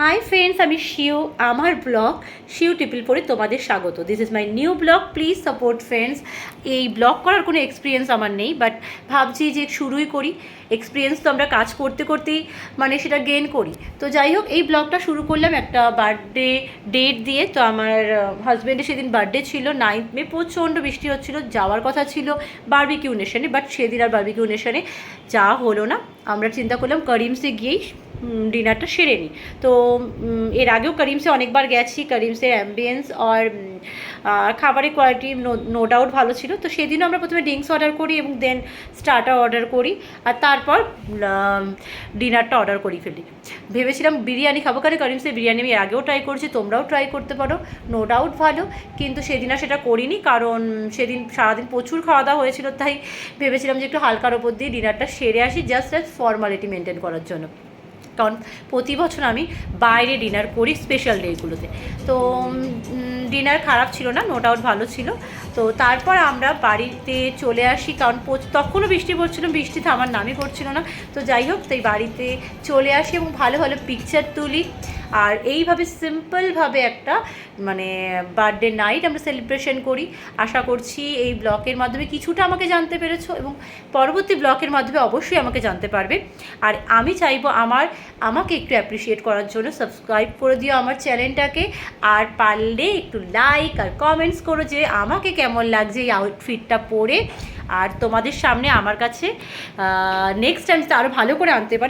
Hi friends, আমি শিউ। আমার blog শিউ টিপিল পরে তোমাদের স্বাগত। This is my new blog, please support friends. এই ব্লগ করার কোনো এক্সপিরিয়েন্স আমার নেই, বাট ভাবছি যে শুরুই করি। এক্সপিরিয়েন্স তো আমরা কাজ করতে করতেই মানে সেটা গেইন করি। তো যাই হোক, এই ব্লগটা শুরু করলাম একটা বার্থডে ডেট দিয়ে। তো আমার হাজব্যান্ডের সেদিন বার্থডে ছিল 9th মে। প্রচণ্ড বৃষ্টি হচ্ছিলো, যাওয়ার কথা ছিল বারবিকিউ নেশনে, বাট সেদিন আর বারবিকিউ নেশনে যাওয়া হলো না। আমরা চিন্তা করলাম করিমসে গিয়েই ডিনারটা সেরে নিই। তো এর আগেও করিমসে অনেকবার গেছি। করিমসের অ্যাম্বিয়েন্স আর খাবারের কোয়ালিটি নো ডাউট ভালো ছিল। তো সেদিনও আমরা প্রথমে ড্রিঙ্কস অর্ডার করি এবং দেন স্টার্টার অর্ডার করি, আর তারপর ডিনারটা অর্ডার করি ফেলি। ভেবেছিলাম বিরিয়ানি খাবো, কারণ করিমসের বিরিয়ানি আমি এর আগেও ট্রাই করেছি, তোমরাও ট্রাই করতে পারো, নো ডাউট ভালো। কিন্তু সেদিন আর সেটা করিনি, কারণ সেদিন সারাদিন প্রচুর খাওয়া দাওয়া হয়েছিল। তাই ভেবেছিলাম যে একটু হালকার ওপর দিয়ে ডিনারটা সেরে আসি, জাস্ট অ্যাজ ফর্মালিটি মেনটেন করার জন্য। কারণ প্রতি বছর আমি বাইরে ডিনার করি স্পেশাল ডেগুলোতে। তো ডিনার খারাপ ছিল না, নো ডাউট ভালো ছিল। তো তারপর আমরা বাড়িতে চলে আসি, কারণ তখনও বৃষ্টি পড়ছিল, বৃষ্টি থামার নামই করছিল না। তো যাই হোক, তাই বাড়িতে চলে আসি এবং ভালো ভালো পিকচার তুলি। আর এইভাবে সিম্পলভাবে একটা মানে বার্থডে নাইট আমরা সেলিব্রেশন করি। আশা করছি এই ব্লগের মাধ্যমে কিছুটা আমাকে জানতে পেরেছো, এবং পরবর্তী ব্লগের মাধ্যমে অবশ্যই আমাকে জানতে পারবে। আর আমি চাইবো আমাকে একটু অ্যাপ্রিসিয়েট করার জন্য সাবস্ক্রাইব করে দিও আমার চ্যানেলটাকে। আর পারলে একটু লাইক আর কমেন্টস করো যে আমাকে কেমন লাগছে এই আউটফিটটা পরে। আর তোমাদের সামনে আমার কাছে নেক্সট টাইম আরও ভালো করে আনতে পারি